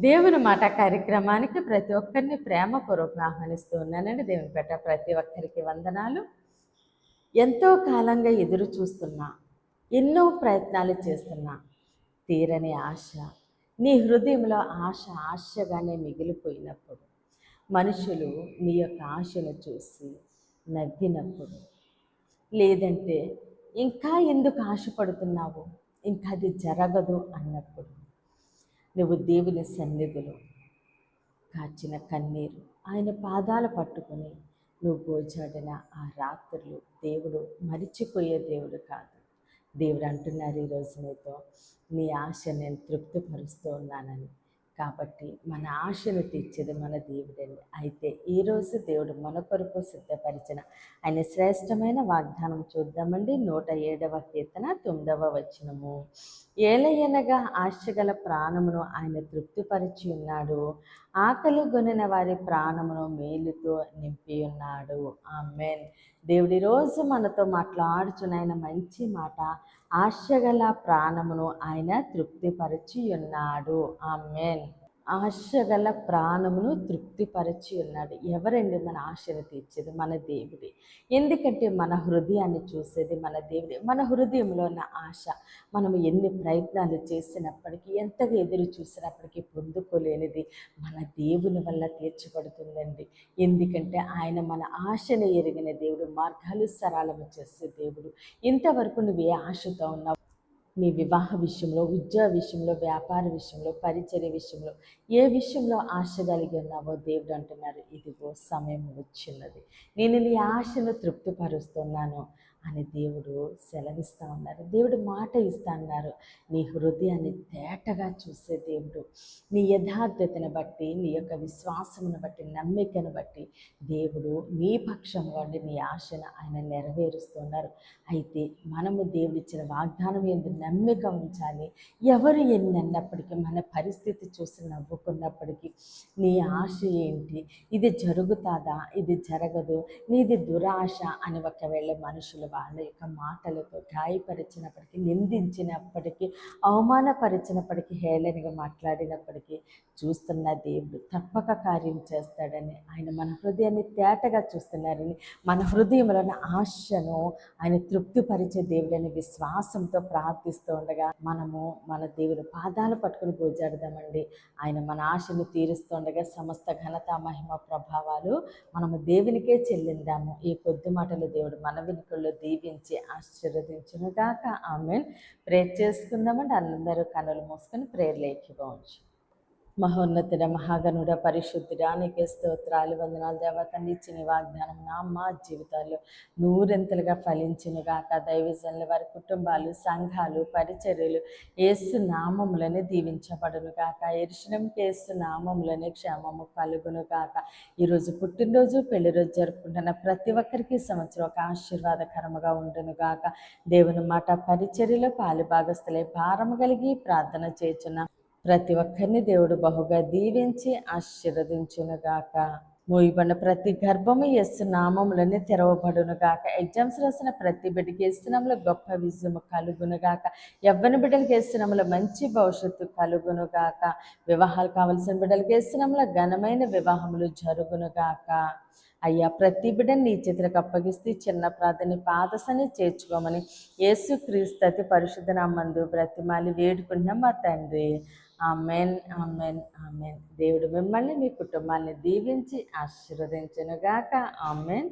దేవుని మాట కార్యక్రమానికి ప్రతి ఒక్కరిని ప్రేమపూర్వకంగా ఆహ్వానిస్తూ ఉన్నానండి. దేవుని పేట ప్రతి ఒక్కరికి వందనాలు. ఎంతో కాలంగా ఎదురు చూస్తున్నా, ఎన్నో ప్రయత్నాలు చేస్తున్నా, తీరని ఆశ నీ హృదయంలో ఆశగానే మిగిలిపోయినప్పుడు, మనుషులు నీ యొక్క ఆశను చూసి నవ్వినప్పుడు, లేదంటే ఇంకా ఎందుకు ఆశపడుతున్నావు, ఇంకా అది జరగదు అన్నప్పుడు, నువ్వు దేవుని సన్నిధిలో కాచిన కన్నీరు ఆయన పాదాలు పట్టుకొని నువ్వు గోజాడిన ఆ రాత్రులు దేవుడు మరిచిపోయే దేవుడు కాదు. దేవుడు అంటున్నారు ఈరోజు నీతో, నీ ఆశ నేను తృప్తిపరుస్తూ ఉన్నానని. కాబట్టి మన ఆశను తీర్చేది మన దేవుడండి. అయితే ఈరోజు దేవుడు మన కొరకు సిద్ధపరిచిన ఆయన శ్రేష్టమైన వాగ్దానం చూద్దామండి. 107వ కీర్తన 9వ వచనము. ఏలయనగా ఆశగల ప్రాణమును ఆయన తృప్తిపరిచి ఉన్నాడు, ఆకలి గొనిన వారి ప్రాణమును మేలుతో నింపి ఉన్నాడు. ఆమేన్. దేవుడి రోజు మనతో మాట్లాడుచున్న మంచి మాట, ఆశగల ప్రాణమును ఆయన తృప్తిపరిచి ఉన్నాడు. ఆమేన్. ఆశగల ప్రాణమును తృప్తిపరిచి ఉన్నాడు. ఎవరండి మన ఆశను తీర్చేది? మన దేవుడే. ఎందుకంటే మన హృదయాన్ని చూసేది మన దేవుడే. మన హృదయంలో ఉన్న ఆశ మనము ఎన్ని ప్రయత్నాలు చేసినప్పటికీ, ఎంతగా ఎదురు చూసినప్పటికీ పొందుకోలేనిది మన దేవుని వల్ల తీర్చబడుతుందండి. ఎందుకంటే ఆయన మన ఆశను ఎరిగిన దేవుడు, మార్గాలు సరళము చేసే దేవుడు. ఇంతవరకు నువ్వు ఏ ఆశతో ఉన్నావు? నీ వివాహ విషయంలో, ఉద్యోగ విషయంలో, వ్యాపార విషయంలో, పరిచర్య విషయంలో, ఏ విషయంలో ఆశ కలిగి ఉన్నావో దేవుడు అంటున్నారు, ఇదిగో సమయం వచ్చిన్నది, నేను నీ ఆశను తృప్తిపరుస్తున్నాను అని దేవుడు సెలవిస్తూ ఉన్నారు. దేవుడు మాట ఇస్తా అన్నారు. నీ హృదయాన్ని తేటగా చూసే దేవుడు. నీ యథార్థతను బట్టి, నీ యొక్క విశ్వాసమును బట్టి, నమ్మికను బట్టి దేవుడు నీ పక్షంగా ఉండి నీ ఆశను ఆయన నెరవేరుస్తున్నారు. అయితే మనము దేవుడిచ్చిన వాగ్దానం ఎందు నమ్మిక ఉంచాలి. ఎవరు ఎన్ని అన్నప్పటికీ, మన పరిస్థితి చూసి నవ్వుకున్నప్పటికీ, నీ ఆశ ఏంటి, ఇది జరుగుతుందా, ఇది జరగదు, నీది దురాశ అని ఒకవేళ మనుషులు వాళ్ళ యొక్క మాటలతో గాయపరిచినప్పటికీ, నిందించినప్పటికీ, అవమానపరిచినప్పటికీ, హేళనగా మాట్లాడినప్పటికీ, చూస్తున్న దేవుడు తప్పక కార్యం చేస్తాడని, ఆయన మన హృదయాన్ని తేటగా చూస్తున్నారని, మన హృదయంలోని ఆశను ఆయన తృప్తిపరిచే దేవుడని విశ్వాసంతో ప్రార్థిస్తూ ఉండగా, మనము మన దేవుని పాదాలు పట్టుకుని గోజాడదామండి. ఆయన మన ఆశను తీరుస్తుండగా సమస్త ఘనత, మహిమ, ప్రభావాలు మనము దేవునికే చెల్లిందాము. ఈ కొద్ది మాటలు దేవుడు మన వెనుకల్లో దీవించి ఆశీర్వదించునుగాక. ఆమేన్. ప్రేర్ చేసుకుందామండి. అందరూ కనులు మూసుకొని ప్రేర్లు ఏకీభవించు. మహోన్నతుడ, మహాగణుడ, పరిశుద్ధుడా, నీకే స్తోత్రాలు, వందనాలు దేవా. తండ్రి ఇచ్చిన వాగ్దానం మా జీవితాల్లో నూరెంతలుగా ఫలించునుగాక. దైవజనులు, వారి కుటుంబాలు, సంఘాలు, పరిచర్యలు యేసు నామములని దీవించబడునుగాక. యెరూషలేముకి యేసు నామములని క్షేమము కలుగునుగాక. ఈరోజు పుట్టినరోజు, పెళ్లి రోజు జరుపుకుంటున్న ప్రతి ఒక్కరికి సంవత్సరం ఒక ఆశీర్వాదకరముగా ఉండునుగాక. దేవుని మాట పరిచర్యలో పాలుభాగస్తులై భారము కలిగి ప్రార్థన చేయుచున్న ప్రతి ఒక్కరిని దేవుడు బహుగా దీవించి ఆశీర్వదించునుగాక. మోయబడిన ప్రతి గర్భము యేసు నామములని తెరవబడునుగాక. ఎగ్జామ్స్ రాసిన ప్రతి బిడ్డకి యేసు నామములో గొప్ప విజయము కలుగునుగాక. యవ్వన బిడ్డలకి యేసు నామములో మంచి భవిష్యత్తు కలుగునుగాక. వివాహాలు కావలసిన బిడ్డలకి యేసు నామములో ఘనమైన వివాహములు జరుగునుగాక. అయ్యా, ప్రతి బిడ్డని నీ చేతులకు అప్పగిస్తూ చిన్న ప్రార్థన పాదసని చేర్చుకోమని యేసుక్రీస్తు అతి పరిశుద్ధ నామమునందు బ్రతిమాలి వేడుకుంటున్నాం మా తండ్రి. Amen, amen, amen. దేవుడు మిమ్మల్ని, మీ కుటుంబాన్ని దీవించి ఆశీర్వదించునుగాక. ఆమెన్.